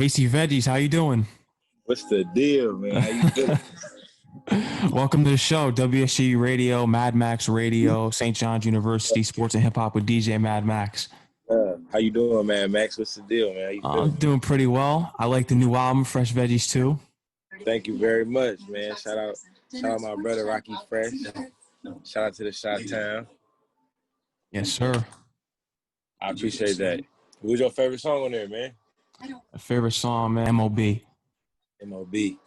Casey Veggies, how you doing? What's the deal, man? How you feeling? Welcome to the show, WSG Radio, Mad Max Radio, St. John's University, Sports and Hip Hop with DJ Mad Max. How you doing, man? Max, what's the deal, man? How you I'm feeling? doing pretty well. I like the new album, Fresh Veggies, too. Thank you very much, man. Shout out my brother, Rockie Fresh. Shout out to the Shot Town. Yes, sir. I appreciate that. Who's your favorite song on there, man? My favorite song, man, M.O.B. M.O.B.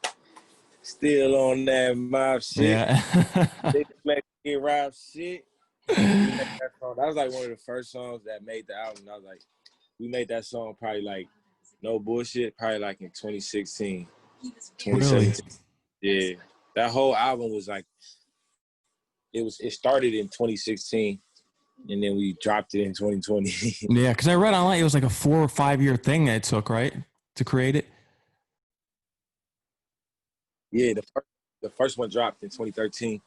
Still on that mob shit. Yeah. Mexican rap shit. That was like one of the first songs that made the album. I was like, we made that song probably like, no bullshit, probably like in 2016. 2017. Really? Yeah. That whole album was like, it started in 2016 and then we dropped it in 2020. Yeah, because I read online it was like a 4 or 5 year thing that it took, right? To create it. Yeah, the first one dropped in 2013.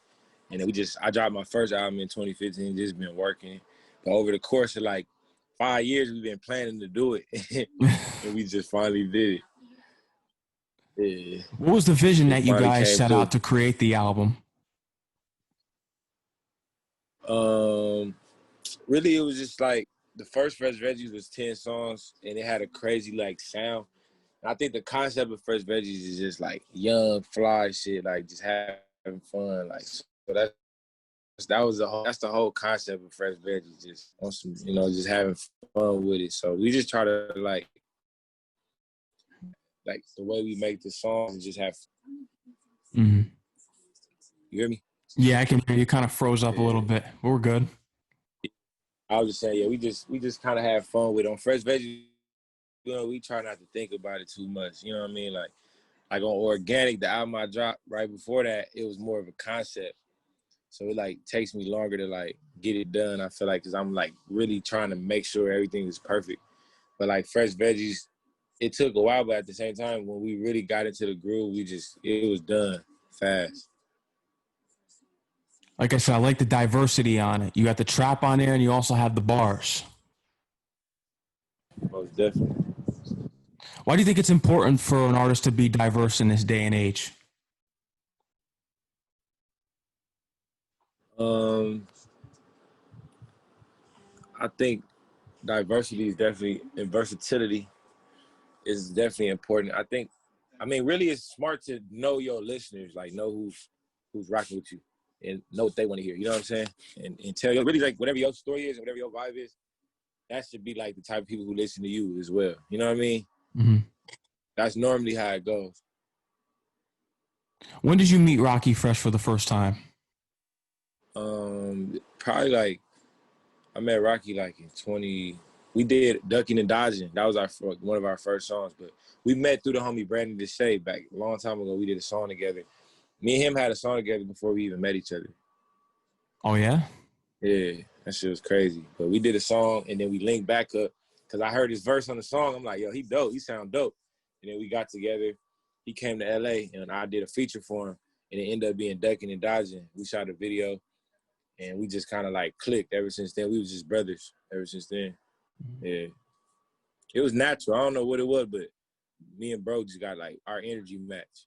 And then I dropped my first album in 2015, just been working. But over the course of like 5 years, we've been planning to do it. And we just finally did it. Yeah. What was the vision that you guys set out to create the album? Really, it was just like the first Fresh Veggies was 10 songs, and it had a crazy like sound. And I think the concept of Fresh Veggies is just like young, fly shit, like just having fun. Like, so that's the whole concept of Fresh Veggies, just on some, just having fun with it. So we just try to like the way we make the songs and just have fun. Mm-hmm. You hear me? Yeah, I can hear you. Kind of froze up a little bit. We're good. I was just saying, yeah, we just kind of have fun with it. On Fresh Veggies, we try not to think about it too much. You know what I mean? Like on Organic, the album I dropped right before that, it was more of a concept. So it like takes me longer to like get it done. I feel like because I'm like really trying to make sure everything is perfect. But like Fresh Veggies, it took a while, but at the same time, when we really got into the groove, it was done fast. Like I said, I like the diversity on it. You got the trap on there, and you also have the bars. Most definitely. Why do you think it's important for an artist to be diverse in this day and age? I think diversity is definitely, and versatility is definitely important. Really it's smart to know your listeners, like know who's rocking with you and know what they want to hear. You know what I'm saying? And tell you really like whatever your story is and whatever your vibe is, that should be like the type of people who listen to you as well. You know what I mean? Mm-hmm. That's normally how it goes. When did you meet Rockie Fresh for the first time? Probably like I met Rockie like in 20. We did Ducking and Dodging. That was one of our first songs. But we met through the homie Brandon Deshay back a long time ago. We did a song together. Me and him had a song together before we even met each other. Oh, yeah? Yeah, that shit was crazy. But we did a song, and then we linked back up because I heard his verse on the song. I'm like, yo, he dope. He sound dope. And then we got together. He came to L.A., and I did a feature for him, and it ended up being Ducking and Dodging. We shot a video, and we just kind of like clicked ever since then. We was just brothers ever since then. Yeah. It was natural. I don't know what it was, but me and bro just got like our energy match.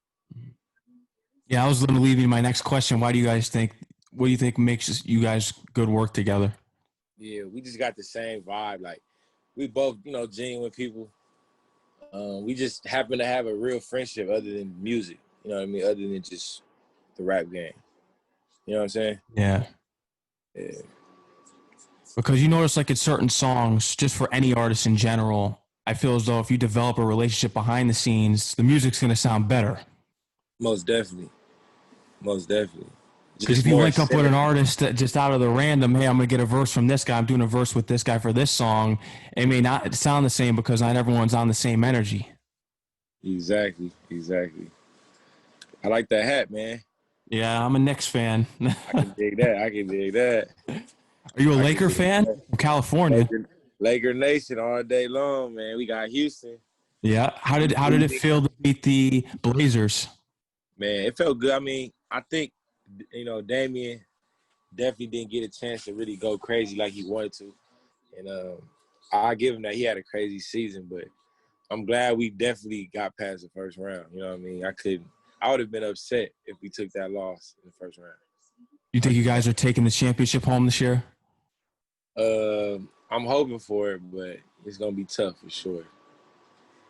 Yeah, I was going to leave you my next question. What do you think makes you guys good work together? Yeah, we just got the same vibe. Like we both, genuine people. We just happen to have a real friendship other than music. You know what I mean? Other than just the rap game. You know what I'm saying? Yeah. Yeah. Because you notice like in certain songs, just for any artist in general, I feel as though if you develop a relationship behind the scenes, the music's going to sound better. Most definitely. Because if you link up with an artist that just out of the random, hey, I'm going to get a verse from this guy, I'm doing a verse with this guy for this song, it may not sound the same because not everyone's on the same energy. Exactly. I like that hat, man. Yeah, I'm a Knicks fan. I can dig that. Are you a Laker fan? From California. Laker Nation all day long, man. We got Houston. Yeah. How did it feel to beat the Blazers? Man, it felt good. I mean, I think, Damian definitely didn't get a chance to really go crazy like he wanted to. And I give him that he had a crazy season, but I'm glad we definitely got past the first round. You know what I mean? I would have been upset if we took that loss in the first round. You think you guys are taking the championship home this year? I'm hoping for it, but it's gonna be tough for sure.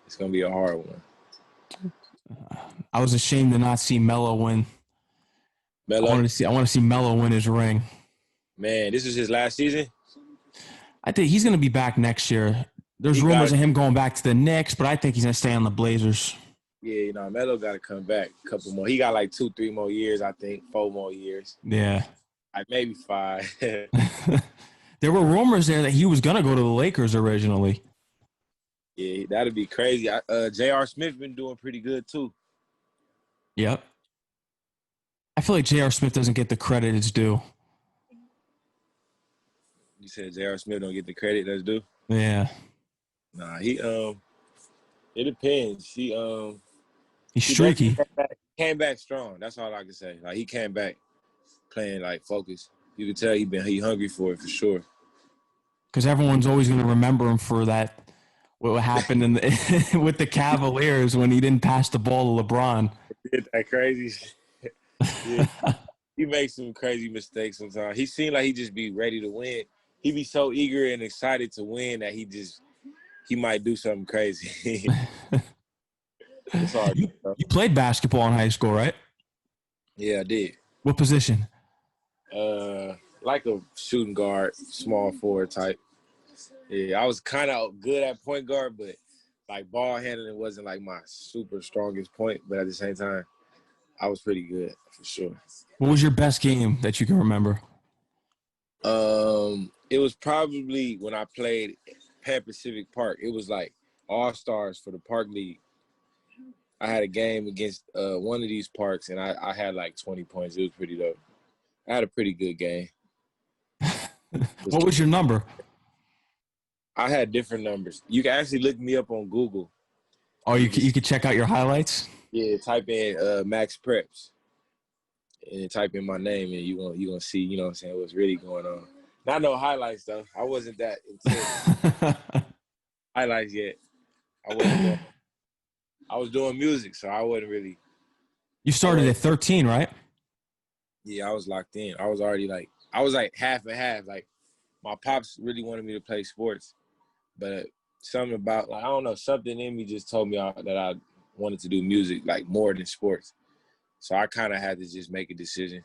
It's gonna be a hard one. I was ashamed to not see Melo win. Melo, I want to see Melo win his ring. man, this is his last season. I think he's going to be back next year. There's He rumors got, of him going back to the Knicks, but I think he's going to stay on the Blazers. yeah, Melo got to come back a couple more. He got like 2-3 more years, I think, 4 more years. Yeah. Like maybe 5. There were rumors there that he was going to go to the Lakers originally. Yeah, that'd be crazy. J.R. Smith been doing pretty good too. Yep. I feel like J.R. Smith doesn't get the credit it's due. You said J.R. Smith don't get the credit that's due? Yeah. Nah, it depends. He's streaky. Came back strong. That's all I can say. Like he came back playing like focused. You can tell he hungry for it for sure. Because everyone's always going to remember him for that. What happened with the Cavaliers when he didn't pass the ball to LeBron? That crazy. Yeah. He makes some crazy mistakes sometimes. He seemed like he just be ready to win. He be so eager and excited to win that he might do something crazy. It's hard. You played basketball in high school, right? Yeah, I did. What position? Like a shooting guard, small forward type. Yeah, I was kind of good at point guard, but like ball handling wasn't like my super strongest point. But at the same time, I was pretty good for sure. What was your best game that you can remember? It was probably when I played Pan Pacific Park. It was like all-stars for the Park League. I had a game against one of these parks, and I had like 20 points. It was pretty dope. I had a pretty good game. What was your number? I had different numbers. You can actually look me up on Google. Oh, you could check out your highlights? Yeah, type in Max Preps. And type in my name, and you're gonna see, you know what I'm saying, what's really going on. Not no highlights, though. I wasn't that into highlights yet. I was doing music, so I wasn't really. You started at 13, right? Yeah, I was locked in. I was like half and half. Like, my pops really wanted me to play sports, but something about, like, I don't know, something in me just told me that I wanted to do music, like, more than sports. So I kind of had to just make a decision.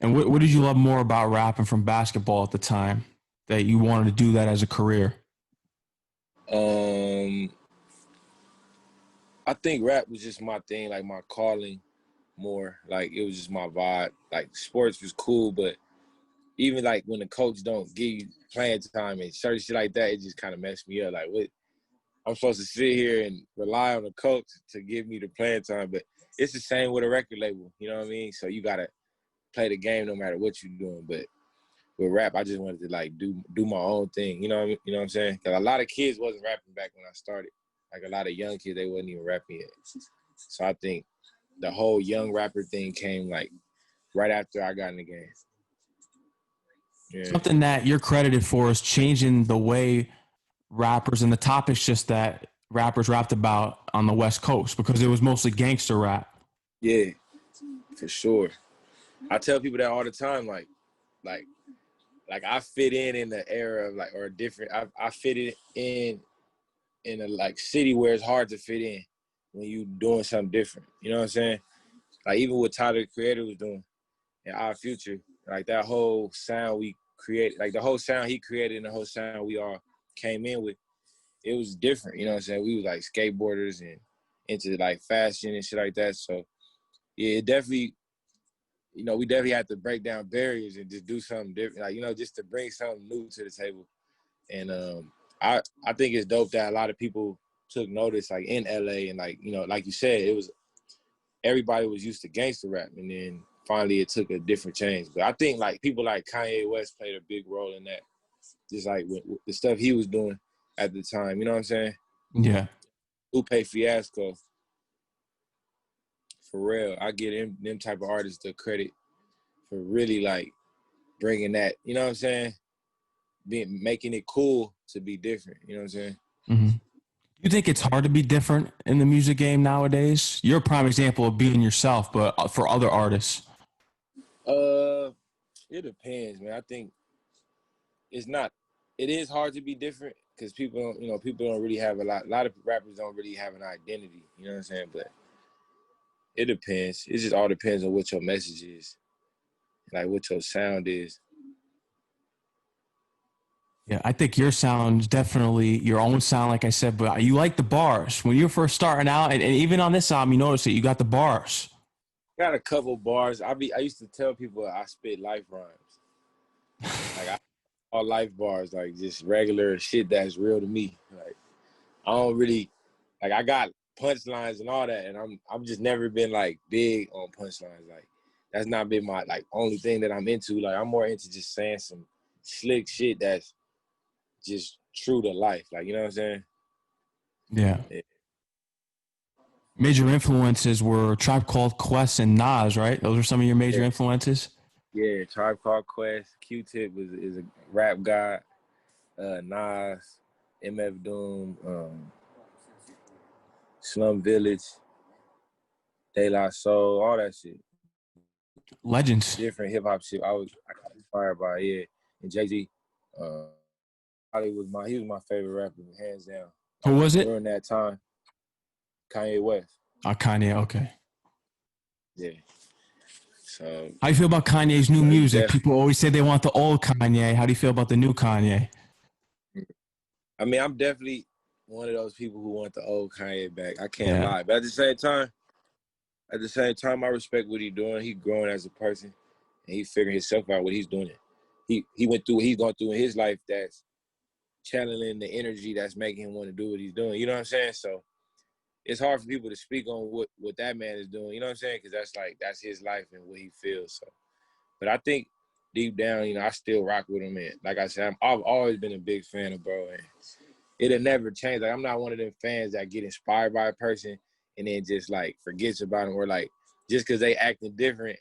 And what did you love more about rapping from basketball at the time that you wanted to do that as a career? I think rap was just my thing, like my calling more. Like it was just my vibe. Like sports was cool, but even like when the coach don't give you playing time and certain shit like that, it just kind of messed me up. Like what? I'm supposed to sit here and rely on the coach to give me the playing time, but it's the same with a record label. You know what I mean? So you gotta play the game no matter what you're doing. But with rap, I just wanted to like do my own thing. You know what I mean? You know what I'm saying? Because a lot of kids wasn't rapping back when I started. Like a lot of young kids, they wasn't even rapping yet. So I think the whole young rapper thing came like right after I got in the game. Yeah. Something that you're credited for is changing the way rappers and the topics just that rappers rapped about on the West Coast, because it was mostly gangster rap. Yeah, for sure. I tell people that all the time, like I fit in the era of like, or different. I fit it in a like city where it's hard to fit in when you doing something different. You know what I'm saying? Like even what Tyler the Creator was doing in Our Future, like that whole sound we created, like the whole sound he created and the whole sound we all came in with, it was different. You know what I'm saying? We was like skateboarders and into like fashion and shit like that. So yeah, it definitely, we definitely had to break down barriers and just do something different, like, just to bring something new to the table. And I think it's dope that a lot of people took notice, like in LA, and like, like you said, it was, everybody was used to gangster rap, and then finally it took a different change. But I think like people like Kanye West played a big role in that, just like with the stuff he was doing at the time. You know what I'm saying? Yeah. Lupe Fiasco. For real, I give them type of artists the credit for really like bringing that, you know what I'm saying? Making it cool to be different, you know what I'm saying? Mm-hmm. You think it's hard to be different in the music game nowadays? You're a prime example of being yourself, but for other artists. Uh, it depends, man. I think it's not. It is hard to be different because people don't, people don't really have a lot. A lot of rappers don't really have an identity. You know what I'm saying? But it depends. It just all depends on what your message is, like what your sound is. Yeah, I think your sound definitely your own sound, like I said, but you like the bars. When you're first starting out, and even on this album, you notice that you got the bars. Got a couple bars. I used to tell people I spit life rhymes. Like all life bars, like just regular shit that's real to me. Like I don't really like I got punchlines and all that, and I'm just never been like big on punchlines. Like that's not been my like only thing that I'm into. Like I'm more into just saying some slick shit that's just true to life. Like you know what I'm saying? Yeah. Yeah. Major influences were Tribe Called Quest and Nas, right? Those are some of your major influences. Yeah, Tribe Called Quest, Q-Tip is a rap god, Nas, MF Doom, Slum Village, De La Soul, all that shit. Legends. Different hip hop shit. I got inspired by and Jay-Z. He was my favorite rapper, hands down. Who was it? During that time, Kanye West. Kanye. Okay. Yeah. So How do you feel about Kanye's new music? yeah. People always say they want the old Kanye. How do you feel about the new Kanye? I mean, I'm definitely one of those people who want the old Kanye back. I can't lie. But at the same time, I respect what he's doing. He's growing as a person, and he's figuring himself out what he's doing. He went through what he's going through in his life that's channeling the energy that's making him want to do what he's doing. You know what I'm saying? So it's hard for people to speak on what that man is doing. You know what I'm saying? Because that's his life and what he feels. So, but I think deep down, I still rock with him. And like I said, I've always been a big fan of bro. And it'll never change. Like I'm not one of them fans that get inspired by a person and then just like forgets about them, or like just because they acting different,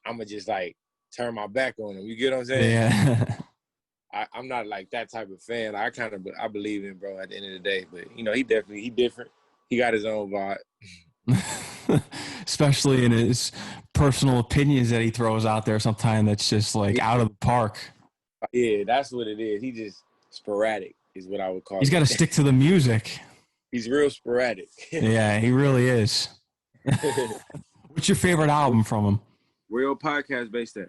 I'ma just like turn my back on them. You get what I'm saying? Yeah. I'm not like that type of fan. Like, I believe in bro at the end of the day, but he different. He got his own vibe. Especially in his personal opinions that he throws out there sometimes that's just like out of the park. Yeah, that's what it is. He just sporadic is what I would call He's it. got to stick to the music. He's real sporadic. Yeah, he really is. What's your favorite album from him? Real podcast based at?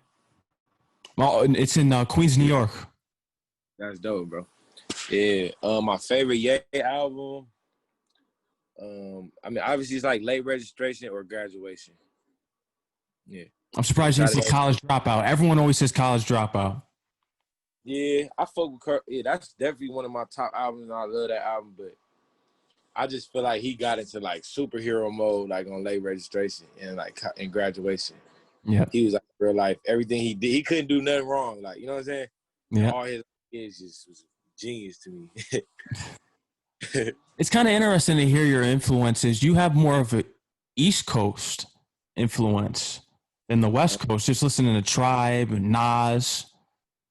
Well, it's in Queens, New York. That's dope, bro. Yeah. My favorite Ye album. I mean, obviously it's like Late Registration or Graduation. Yeah. I'm surprised you didn't say College Dropout. Everyone always says College Dropout. Yeah, I fuck with Kurt. Yeah, that's definitely one of my top albums, and I love that album. But I just feel like he got into like superhero mode, like on Late Registration and like in Graduation. Yeah, he was like real life. Everything he did, he couldn't do nothing wrong. Like you know what I'm saying? Yeah. All his is just was genius to me. It's kind of interesting to hear your influences. You have more of an East Coast influence than the West Coast. Just listening to Tribe and Nas.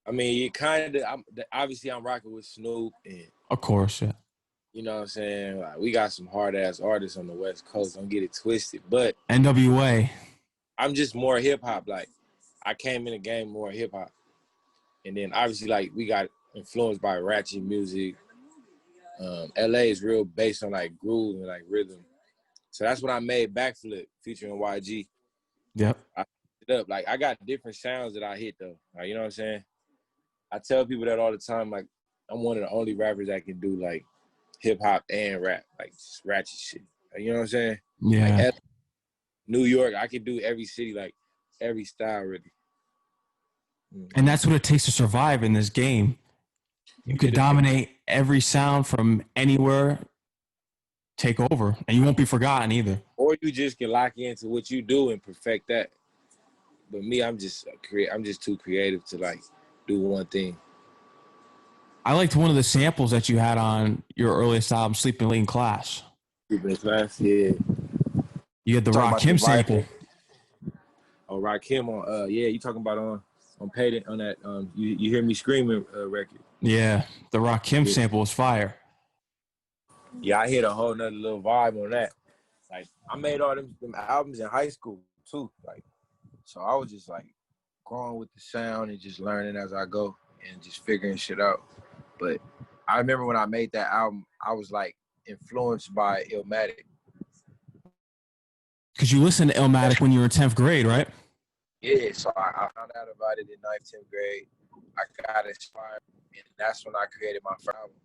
I mean, it kind of. Obviously, I'm rocking with Snoop, and of course, yeah. You know what I'm saying? Like, we got some hard ass artists on the West Coast. Don't get it twisted, but NWA. I'm just more hip hop. Like, I came in the game more hip hop, and then obviously, like, we got influenced by ratchet music. LA is real based on like groove and like rhythm, so that's when I made Backflip featuring YG. Yep. I it up like I got different sounds that I hit though. Like, you know what I'm saying? I tell people that all the time. Like, I'm one of the only rappers that can do like hip hop and rap, like just ratchet shit. Like, you know what I'm saying? Yeah. Like New York, I can do every city, like every style, really. And that's what it takes to survive in this game. You could dominate every sound from anywhere, take over, and you won't be forgotten either. Or you just can lock into what you do and perfect that. But me, I'm just too creative to like do one thing. I liked one of the samples that you had on your earliest album, Sleeping Late in Class. Sleeping in Class, yeah. You had the Rakim sample. Oh, Rakim on yeah, you talking about on Payton on that you hear me screaming record. Yeah, the Rakim sample was fire. Yeah, I hit a whole nother little vibe on that. Like, I made all them albums in high school too. Like, so I was just like growing with the sound and just learning as I go and just figuring shit out. But I remember when I made that album, I was like influenced by Illmatic. Because you listened to Illmatic when you were in 10th grade, right? Yeah, so I found out about it in 9th, 10th grade. I got inspired, and that's when I created my first album.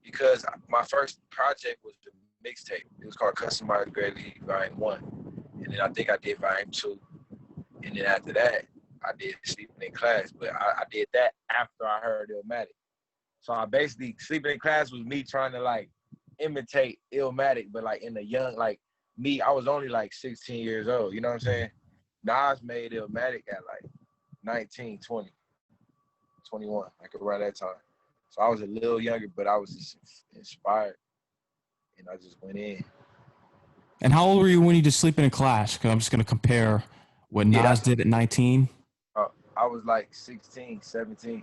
Because my first project was the mixtape. It was called Customized Grade League Volume 1. And then I think I did Volume 2. And then after that, I did Sleeping in Class. But I did that after I heard Illmatic. So I basically, Sleeping in Class was me trying to like imitate Illmatic, but like in the young, like me, I was only like 16 years old. You know what I'm saying? Nas made Illmatic at like 19, 20, 21, like around that time. So I was a little younger, but I was just inspired, and I just went in. And how old were you when you did Sleeping in Class? Because I'm just going to compare what Nas did at 19. I was like 16, 17.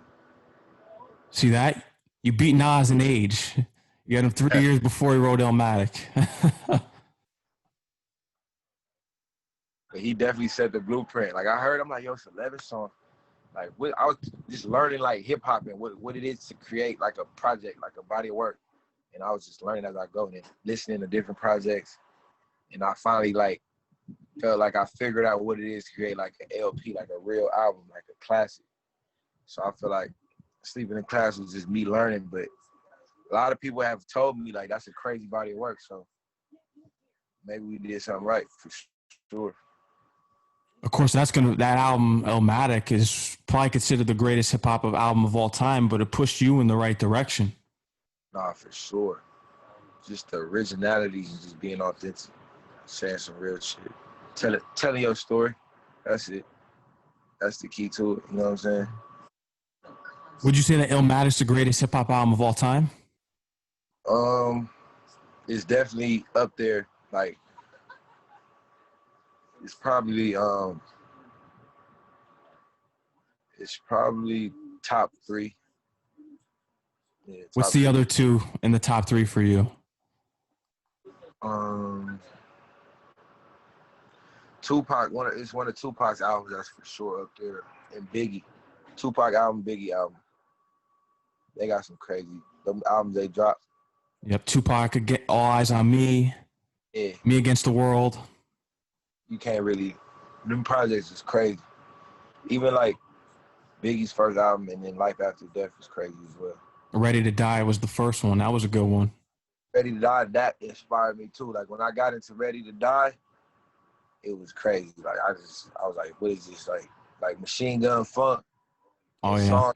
See that? You beat Nas in age. You had him 3 years before he wrote Illmatic. He definitely set the blueprint. Like I heard, I'm like, yo, it's 11 songs. Like I was just learning like hip hop and what it is to create like a project, like a body of work. And I was just learning as I go and listening to different projects. And I finally like felt like I figured out what it is to create like an LP, like a real album, like a classic. So I feel like Sleeping in Class was just me learning, but a lot of people have told me like that's a crazy body of work. So maybe we did something right for sure. Of course, that album Illmatic is probably considered the greatest hip hop album of all time, but it pushed you in the right direction. Nah, for sure. Just the originality and just being authentic, saying some real shit, telling your story. That's it. That's the key to it. You know what I'm saying? Would you say that Illmatic's the greatest hip hop album of all time? It's definitely up there. Like, it's probably top 3. Yeah, What's the other 2 in the top 3 for you? Tupac. It's one of Tupac's albums that's for sure up there. And Biggie, Tupac album, Biggie album. They got some crazy albums they dropped. Yep, Tupac, All Eyes on Me. Yeah. Me Against the World. You can't really. Them projects is crazy. Even like Biggie's first album and then Life After Death is crazy as well. Ready to Die was the first one. That was a good one. Ready to Die, that inspired me too. Like when I got into Ready to Die, it was crazy. Like I was like, what is this? Like Machine Gun Funk. Oh yeah. Songs,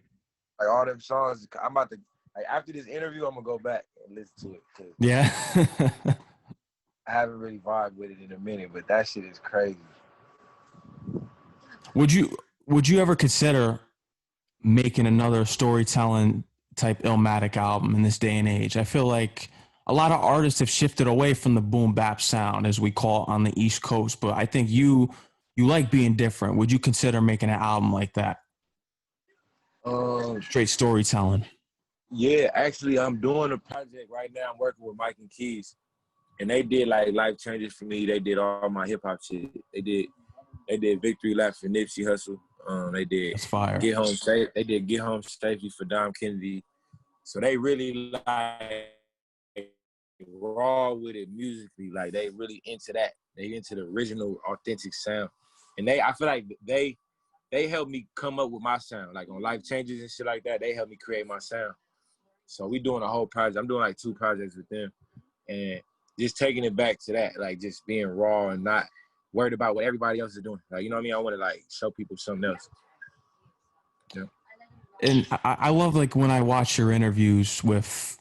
like all them songs. I'm about to like after this interview, I'm gonna go back and listen to it. Yeah. I haven't really vibed with it in a minute, but that shit is crazy. Would you ever consider making another storytelling type Illmatic album in this day and age? I feel like a lot of artists have shifted away from the boom bap sound, as we call it on the East Coast, but I think you like being different. Would you consider making an album like that? Straight storytelling. Yeah, actually, I'm doing a project right now. I'm working with Mike and Keys, and they did like life changes for me. They did all my hip hop shit. They did Victory Lap for Nipsey Hussle. They did That's fire. Get Home Safe. They did Get Home Safely for Dom Kennedy. So they really like raw with it musically. Like they really into that. They into the original, authentic sound. And I feel like they helped me come up with my sound. Like on Life Changes and shit like that, they helped me create my sound. So we doing a whole project. I'm doing like 2 projects with them. And just taking it back to that, like just being raw and not worried about what everybody else is doing. Like, you know what I mean? I want to like show people something else. Yeah. And I love like when I watch your interviews with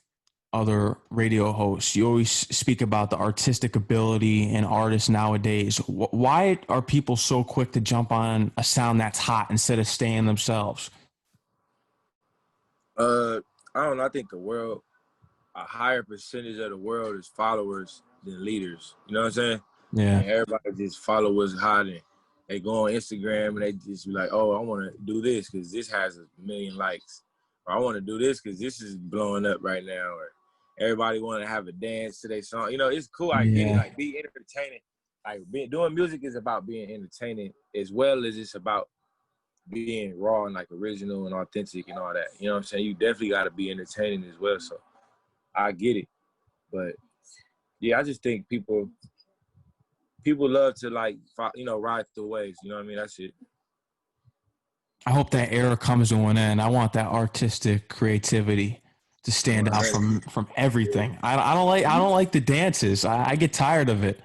other radio hosts, you always speak about the artistic ability in artists nowadays. Why are people so quick to jump on a sound that's hot instead of staying themselves? I don't know. I think a higher percentage of the world is followers than leaders. You know what I'm saying? Yeah. And everybody just follow what's hot and they go on Instagram and they just be like, oh, I want to do this because this has 1 million likes. Or I want to do this because this is blowing up right now. everybody want to have a dance to their song. You know, it's cool. I get it. Yeah. Like, be entertaining. Like, doing music is about being entertaining as well as it's about being raw and like original and authentic and all that. You know what I'm saying? You definitely got to be entertaining as well. So I get it. But yeah, I just think people love to like, you know, ride the waves. You know what I mean? That's it. I hope that era comes to an end. I want that artistic creativity to stand out from everything. I don't like the dances. I get tired of it.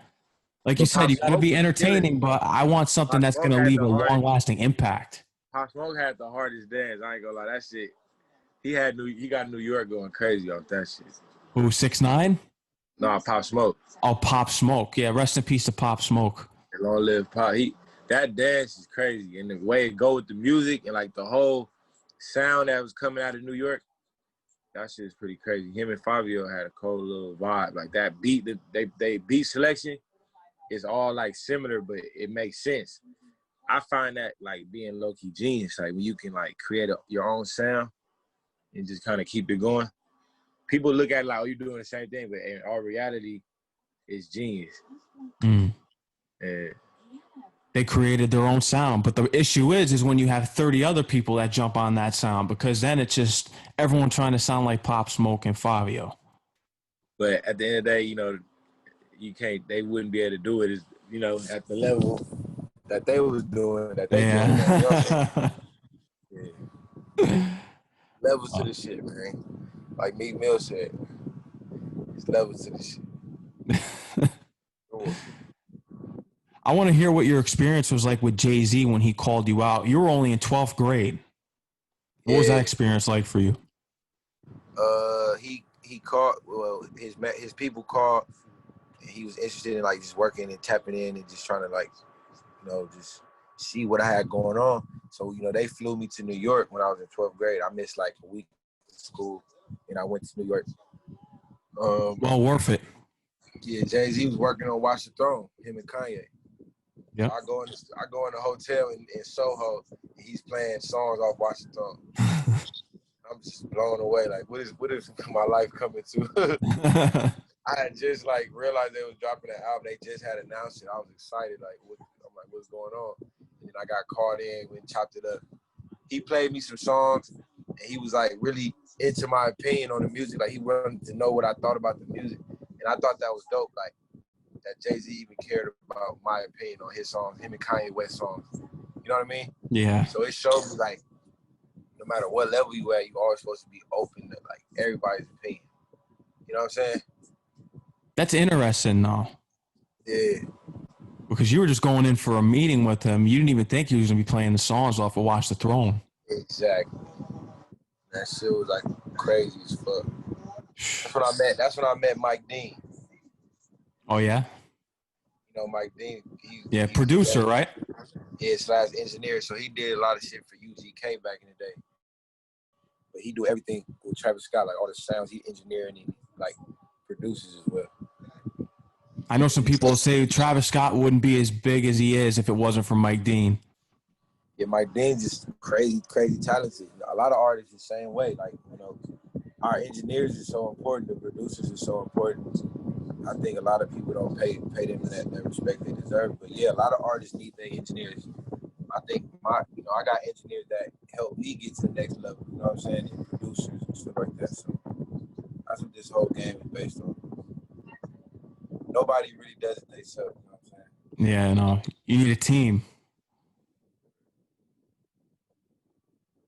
Like you But said, Pop you got to Smoke be was killing entertaining, it. but I want something Pop that's going Smoke to had leave the a hardest. long lasting impact. Pop Smoke had the hardest dance. I ain't gonna lie, that shit. He got New York going crazy off that shit. Who, 6ix9ine? No, Pop Smoke. Oh, Pop Smoke. Yeah, rest in peace to Pop Smoke. Long live Pop. That dance is crazy, and the way it go with the music and like the whole sound that was coming out of New York, that shit is pretty crazy. Him and Fabio had a cold little vibe. Like that beat, they beat selection is all like similar, but it makes sense. I find that like being low key genius. Like when you can like create your own sound and just kind of keep it going. People look at it like, oh, you're doing the same thing, but in all reality, it's genius. Mm. And They created their own sound. But the issue is when you have 30 other people that jump on that sound, because then it's just everyone trying to sound like Pop Smoke and Fabio. But at the end of the day, you know, they wouldn't be able to do it, you know, at the level that they was doing, that they doing. Yeah. Yeah. Levels to the shit, man. Like Meek Mill said, it's levels to the shit. Cool. I want to hear what your experience was like with Jay-Z when he called you out. You were only in 12th grade. What was that experience like for you? He called. Well, his people called. And he was interested in like just working and tapping in and just trying to like, you know, just see what I had going on. So you know, they flew me to New York when I was in 12th grade. I missed like a week of school, and I went to New York. Well worth it. Yeah, Jay-Z was working on Watch the Throne, him and Kanye. Yeah. I go in the hotel in Soho, and he's playing songs off Watch the Throne. I'm just blown away. Like, what is my life coming to? I had just like realized they was dropping that album. They just had announced it. I was excited. Like, I'm like, what's going on? And then I got caught in, went and chopped it up. He played me some songs, and he was like really into my opinion on the music. Like, he wanted to know what I thought about the music, and I thought that was dope. Like, that Jay-Z even cared about my opinion on his songs, him and Kanye West songs. You know what I mean? Yeah. So it showed me like, no matter what level you at, you always supposed to be open to like everybody's opinion. You know what I'm saying? That's interesting, though. Yeah. Because you were just going in for a meeting with him. You didn't even think he was going to be playing the songs off of Watch the Throne. Exactly. That shit was like crazy as fuck. That's when I met Mike Dean. Oh, yeah? You know, Mike Dean. He's producer, right? Yeah, / engineer. So he did a lot of shit for UGK back in the day. But he do everything with Travis Scott, like all the sounds he engineering and like produces as well. I know some people say Travis Scott wouldn't be as big as he is if it wasn't for Mike Dean. Yeah, Mike Dean's just crazy talented. A lot of artists the same way. Like, you know, our engineers are so important, the producers are so important. I think a lot of people don't pay them that respect they deserve. But yeah, a lot of artists need their engineers. I think I got engineers that help me get to the next level. You know what I'm saying? And producers and stuff like that. So that's what this whole game is based on. Nobody really does it themselves. You know what I'm saying? Yeah, no. You need a team.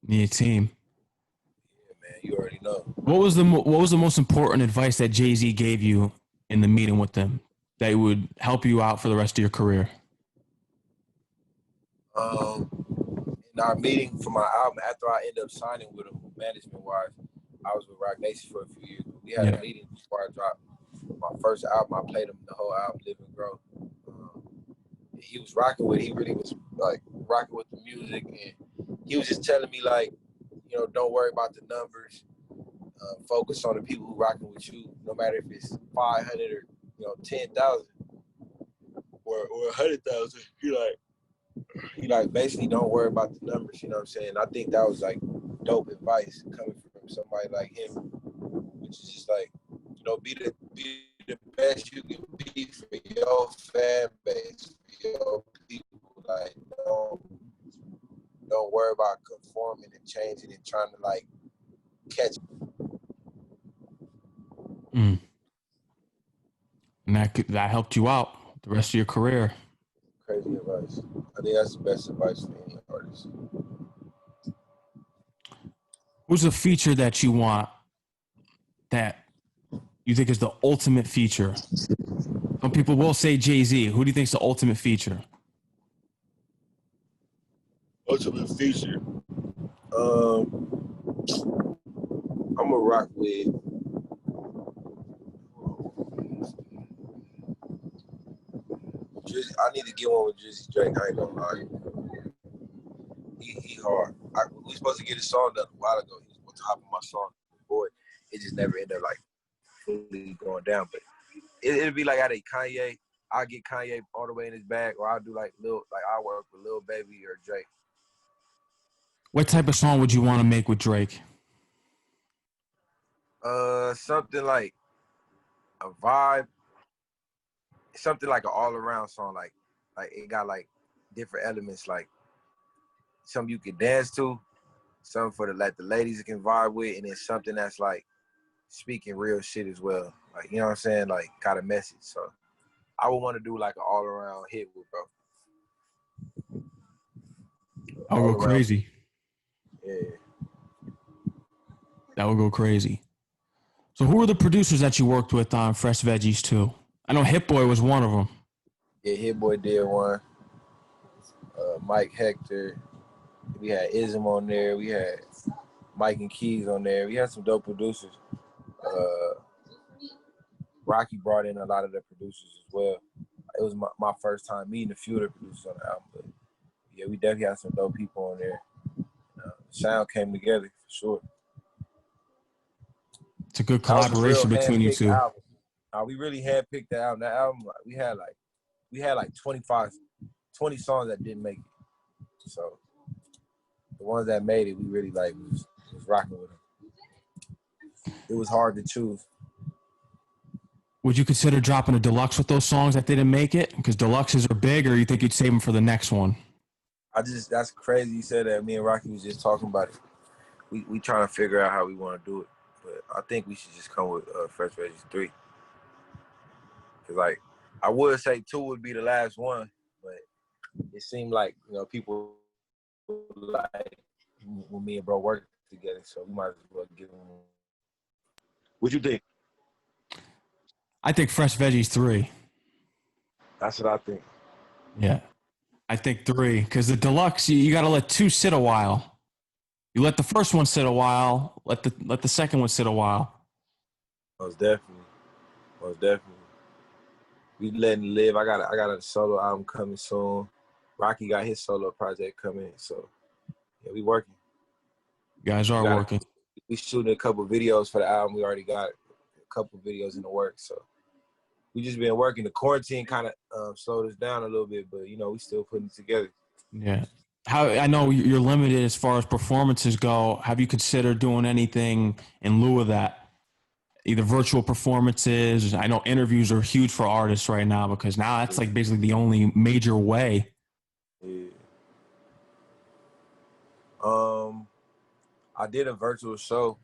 You need a team. Yeah, man. You already know. What was the most important advice that Jay-Z gave you in the meeting with them that would help you out for the rest of your career? In our meeting for my album, after I ended up signing with him, management-wise, I was with Roc Nation for a few years. We had a meeting before I dropped my first album. I played him the whole album, Live and Grow. He was rocking with it. He really was like rocking with the music, and he was just telling me like, you know, don't worry about the numbers. Focus on the people who rocking with you, no matter if it's 500 or 10,000 or 100,000. He like basically don't worry about the numbers. You know what I'm saying? I think that was like dope advice coming from somebody like him, which is just like, be the best you can be for your fan base, for your people. Like, don't worry about conforming and changing and trying to like catch. Mm. And that helped you out the rest of your career. Crazy advice. I think that's the best advice for any artist. Who's a feature that you want that you think is the ultimate feature? Some people will say Jay-Z. Who do you think is the ultimate feature? Ultimate feature. I'm gonna rock with. I need to get one with Drizzy Drake. I ain't gonna lie. He hard. We supposed to get his song done a while ago. He was on top of my song. Boy, it just never ended up like fully going down. But it'd be like I did Kanye. I'll get Kanye all the way in his bag, or I'll do like I work with Lil Baby or Drake. What type of song would you want to make with Drake? Something like a vibe. Something like an all-around song. Like it got like different elements. Like something you can dance to, something for the ladies can vibe with, and then something that's like speaking real shit as well. Like, you know what I'm saying? Like, got a message. So I would want to do like an all-around hit with bro. That would go crazy. Yeah. That would go crazy. So who are the producers that you worked with on Fresh Veggies too? I know Hit Boy was one of them. Yeah, Hit Boy did one. Mike Hector. We had Ism on there. We had Mike and Keys on there. We had some dope producers. Rocky brought in a lot of the producers as well. It was my first time meeting a few of the producers on the album. But yeah, we definitely had some dope people on there. The sound came together for sure. It's a good collaboration between you two. Album. We really handpicked the album. That album, we had like 20 songs that didn't make it. So the ones that made it, we really like was rocking with them. It was hard to choose. Would you consider dropping a deluxe with those songs that didn't make it? Because deluxes are big, or you think you'd save them for the next one? That's crazy you said that. Me and Rocky was just talking about it. We trying to figure out how we want to do it. But I think we should just come with Fresh Veggies 3. Cause like, I would say 2 would be the last one, but it seemed like, people like when me and bro worked together, so we might as well give them. What you think? I think Fresh Veggies 3. That's what I think. Yeah, I think 3 because the deluxe you got to let 2 sit a while. You let the first one sit a while. Let the second one sit a while. Most definitely. We letting it live. I got a solo album coming soon. Rocky got his solo project coming, so yeah, we working. You guys are working. We shooting a couple videos for the album. We already got a couple videos in the works, so we just been working. The quarantine kind of slowed us down a little bit, but we still putting it together. Yeah. I know you're limited as far as performances go. Have you considered doing anything in lieu of that? Either virtual performances. I know interviews are huge for artists right now because now that's like basically the only major way. Yeah. I did a virtual show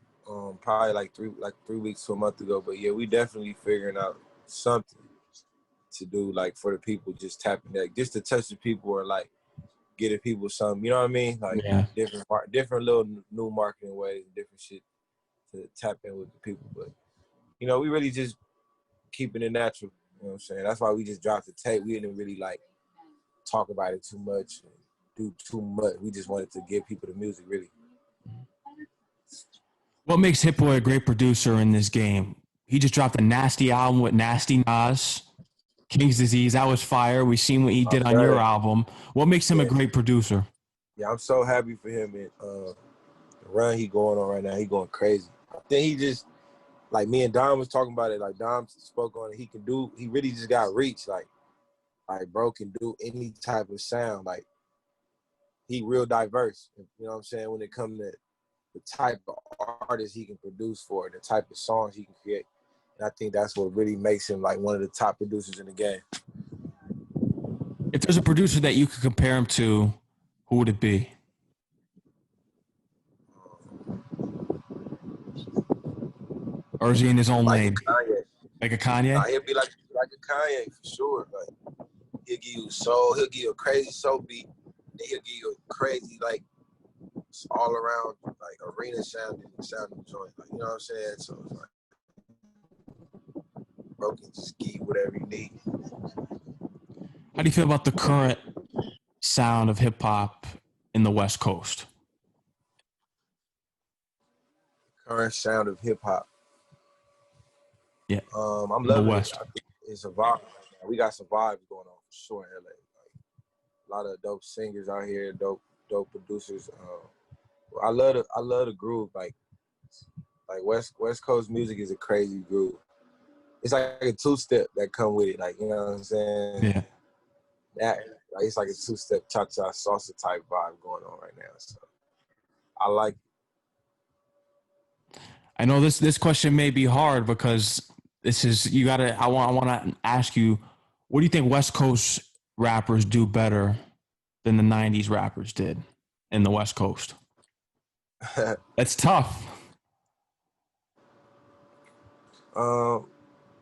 probably like three weeks to a month ago, but yeah, we definitely figuring out something to do like for the people, just tapping that, just to touch the people or like getting people something, you know what I mean? Like different little new marketing ways, different shit to tap in with the people, but we really just keeping it natural. You know what I'm saying? That's why we just dropped the tape. We didn't really like talk about it too much, do too much. We just wanted to give people the music, really. What makes Hit Boy a great producer in this game? He just dropped a nasty album with Nasty Nas, King's Disease. That was fire. We seen what he did on your album. What makes him a great producer? Yeah, I'm so happy for him and the run he going on right now. He going crazy. I think he just, like me and Dom was talking about it. Like Dom spoke on it. He really just got reach. Like bro can do any type of sound. Like he real diverse. You know what I'm saying? When it comes to the type of artist he can produce for, the type of songs he can create. And I think that's what really makes him like one of the top producers in the game. If there's a producer that you could compare him to, who would it be? Or is he in his own lane? Kanye. Like a Kanye? Nah, he'll be like a Kanye for sure. Like he'll give you soul, he'll give you a crazy soul beat, then he'll give you a crazy like all around like arena sounding joint. Like, you know what I'm saying? So it's like bro can just give you whatever you need. How do you feel about the current sound of hip hop in the West Coast? Current sound of hip hop. Yeah. I'm in the loving West. it. I think it's a vibe right now. We got some vibes going on for sure in LA. Like, a lot of dope singers out here, dope producers. I love the groove. Like West Coast music is a crazy groove. It's like a two-step that come with it. Like, you know what I'm saying? Yeah. That like it's like a two-step cha-cha salsa type vibe going on right now. So I like it. I know this question may be hard because this is I want to ask you, what do you think West Coast rappers do better than the 90s rappers did in the West Coast? That's tough.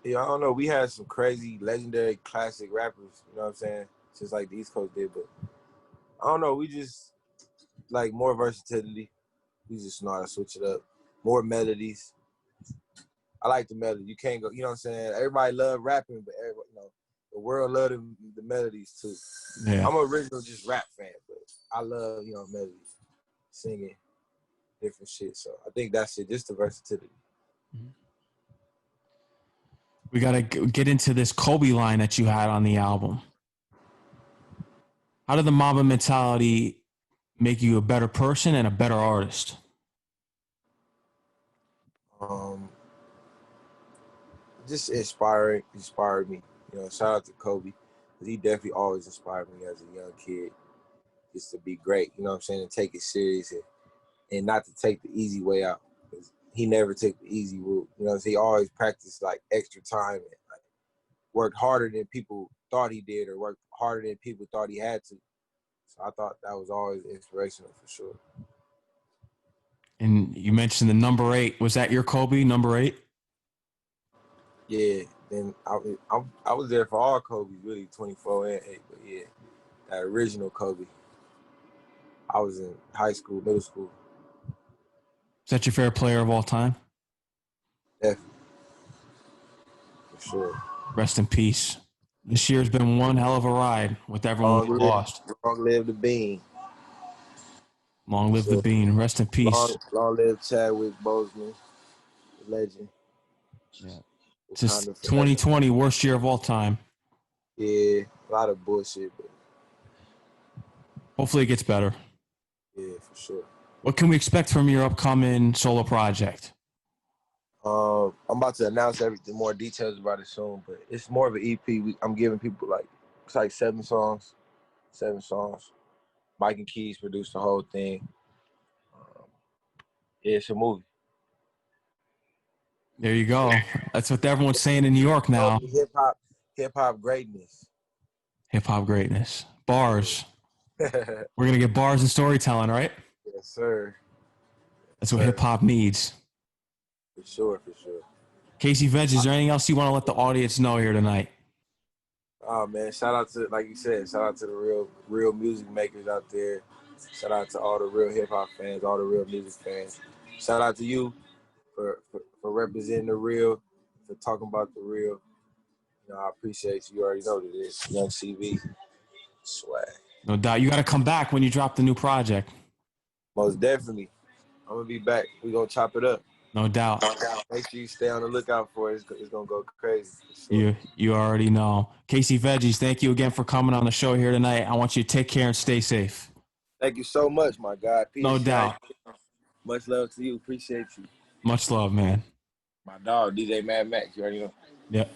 Yeah, I don't know. We had some crazy, legendary, classic rappers. You know what I'm saying? Just like the East Coast did, but I don't know. We just like more versatility. We just know how to switch it up. More melodies. I like the melody. You can't go. You know what I'm saying? Everybody love rapping, but everybody, you know, the world love the melodies too. Yeah. I'm an original just rap fan, but I love melodies, singing, different shit. So I think that's it. Just the versatility. We got to get into this Kobe line that you had on the album. How did the Mamba mentality make you a better person and a better artist? Just inspired me. Shout out to Kobe, because he definitely always inspired me as a young kid, just to be great. You know what I'm saying? And take it serious and not to take the easy way out. He never took the easy route. He always practiced like extra time and like worked harder than people thought he did, or worked harder than people thought he had to. So I thought that was always inspirational for sure. And you mentioned the number 8. Was that your Kobe, number 8? Yeah. Then I was there for all Kobe's, really, 24 and 8. But yeah, that original Kobe. I was in high school, middle school. Is that your favorite player of all time? Definitely. For sure. Rest in peace. This year's been one hell of a ride with everyone we lost. Long live the Bean. Long live the Bean. Rest in peace. Long live Chadwick Boseman, the legend. Yeah. Just 2020, worst year of all time. Yeah, a lot of bullshit, but hopefully it gets better. Yeah, for sure. What can we expect from your upcoming solo project? I'm about to announce more details about it soon, but it's more of an EP. I'm giving people it's like 7 songs. Mike and Keys produced the whole thing. Yeah, it's a movie. There you go. That's what everyone's saying in New York now. Hip hop greatness. Hip hop greatness. Bars. We're gonna get bars and storytelling, right? Yes, sir. That's what hip hop needs. For sure. Casey Veggies, is there anything else you want to let the audience know here tonight? Oh man, shout out to, like you said, shout out to the real music makers out there. Shout out to all the real hip hop fans, all the real music fans. Shout out to you for representing the real, for talking about the real. I appreciate you. You already know what it is. Young CV. Swag. No doubt. You got to come back when you drop the new project. Most definitely. I'm going to be back. We're going to chop it up. No doubt. Make sure you stay on the lookout for it. It's going to go crazy. Sure. You already know. Casey Veggies, thank you again for coming on the show here tonight. I want you to take care and stay safe. Thank you so much, my God. Peace. No doubt. Much love to you. Appreciate you. Much love, man. My dog, DJ Mad Max. You already know. Yep.